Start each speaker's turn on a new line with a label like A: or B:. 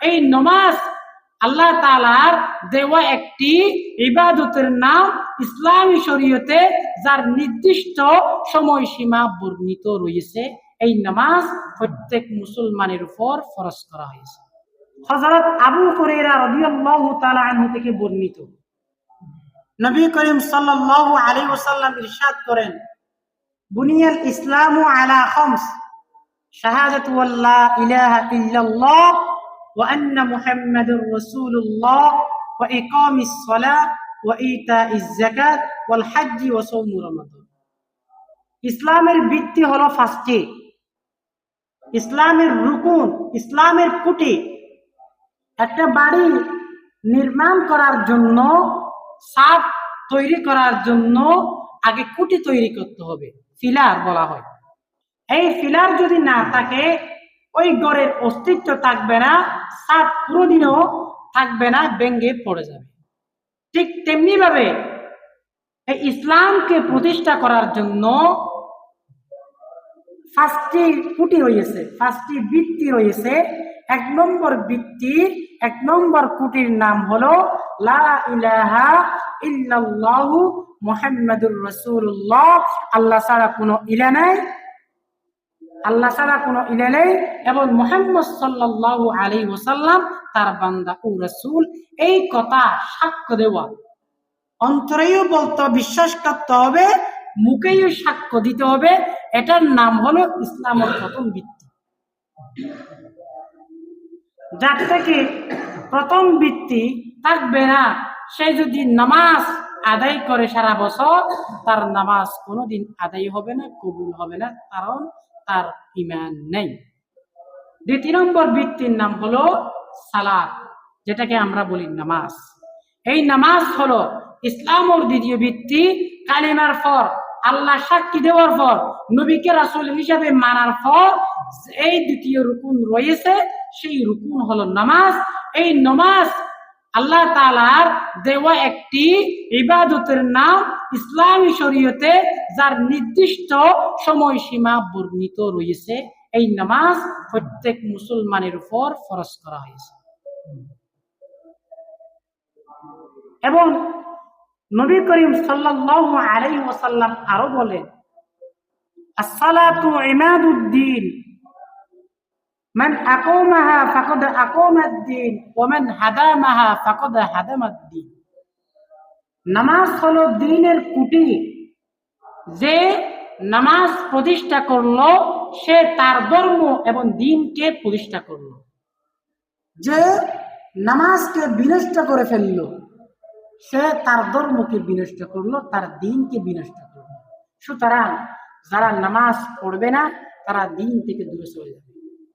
A: এই নামাজ আল্লাহ তাআলার দেওয়া একটি ইবাদতের নাম ইসলামী শরীয়তে, যার নির্দিষ্ট সময়সীমা বর্ণিত রয়েছে। এই নামাজ প্রত্যেক মুসলমানের উপর ফরজ করা হয়েছে। হযরত আবু হুরায়রা রাদিয়াল্লাহু তাআলা আনহু থেকে বর্ণিত, নবী করিম সাল্লাল্লাহু আলাইহি ওয়াসাল্লাম ইরশাদ করেন, বুনিয়াল ইসলামু আলা খামস, শাহাদাতু আল্লা ইলাহা ইল্লাল্লাহ ওয়া আন্না মুহাম্মাদুর রাসূলুল্লাহ ওয়া ইকামিস সালাহ ওয়া ইতাইজ যাকাত ওয়াল হজ্জ ওয়া সাওম রমাদান। ইসলামের ভিত্তি হলো পাঁচটি। ইসলামের রুকুন, ইসলামের খুঁটি। একটা বাড়ি নির্মাণ করার জন্য, ছাদ তৈরি করার জন্য আগে খুঁটি তৈরি করতে হবে, পিলার বলা হয়। এই পিলার যদি না থাকে ওই ঘরের অস্তিত্ব থাকবে না, ছাদ কোনোদিনও থাকবে না, ভেঙে পড়ে যাবে। ঠিক তেমনি ভাবে এই ইসলামকে প্রতিষ্ঠা করার জন্য পাঁচটি খুঁটি রয়েছে, পাঁচটি ভিত্তি রয়েছে। এক নম্বর ভিত্তি, এক নম্বর খুঁটির নাম হলো লা ইলাহা ইল্লাল্লাহু মুহাম্মাদুর রাসূলুল্লাহ। আল্লাহ ছাড়া কোনো ইলাহ নাই, আল্লাহ ছাড়া কোনো ইলাহ নেই, এবং মুহাম্মদ সাল্লাল্লাহু আলাইহি ওয়াসাল্লাম তার বান্দা ও রাসূল। এই কথা সাক্ষ্য দেওয়া, অন্তরেও বলতে বিশ্বাস করতে হবে, মুখেও সাক্ষ্য দিতে হবে। এটার নাম হলো ইসলামের প্রথম ভিত্তি। যার থেকে প্রথম ভিত্তি থাকবে না, সে যদি নামাজ আদায় করে সারা বছর, তার নামাজ কোনোদিন আদায় হবে না, কবুল হবে না, কারণ তার ঈমান নেই। দ্বিতীয় নম্বর ভিত্তির নাম হলো সালাত, যেটাকে আমরা বলি নামাজ। এই নামাজ হলো ইসলামের দ্বিতীয় ভিত্তি। কালিমার পর, আল্লাহ সাক্ষী দেওয়ার পর, নবীকে রাসূল হিসাবে মানার পর এই দ্বিতীয় রুকুন রয়েছে, সেই রুকুন হলো নামাজ। এই নামাজ আল্লাহ তাআলার দেওয়া একটি ইবাদতের নাম ইসলামী শরীয়তে, যার নির্দিষ্ট সময়সীমা বর্ণিত রয়েছে। এই নামাজ প্রত্যেক মুসলমানের উপর ফরজ করা হয়েছে। এবং নবী করিম সাল্লাল্লাহু আলাইহি ওয়াসাল্লাম আরো বলেন, as-salatu imaduddin, মান আকামাহা ফাকাদ আকামাদ-দ্বীন ওয়া মান হাদামাহা ফাকাদ হাদামাদ-দ্বীন। নামাজ হলো দ্বীনের খুঁটি। যে নামাজ প্রতিষ্ঠা করলো, সে তার ধর্ম এবং দ্বীনকে প্রতিষ্ঠা করলো। যে নামাজকে বিনষ্ট করে ফেললো, সে তার ধর্মকে বিনষ্ট করলো, তার দ্বীনকে বিনষ্ট করলো। সুতরাং যারা নামাজ পড়বে না, তারা দ্বীন থেকে দূরে চলে যাবে।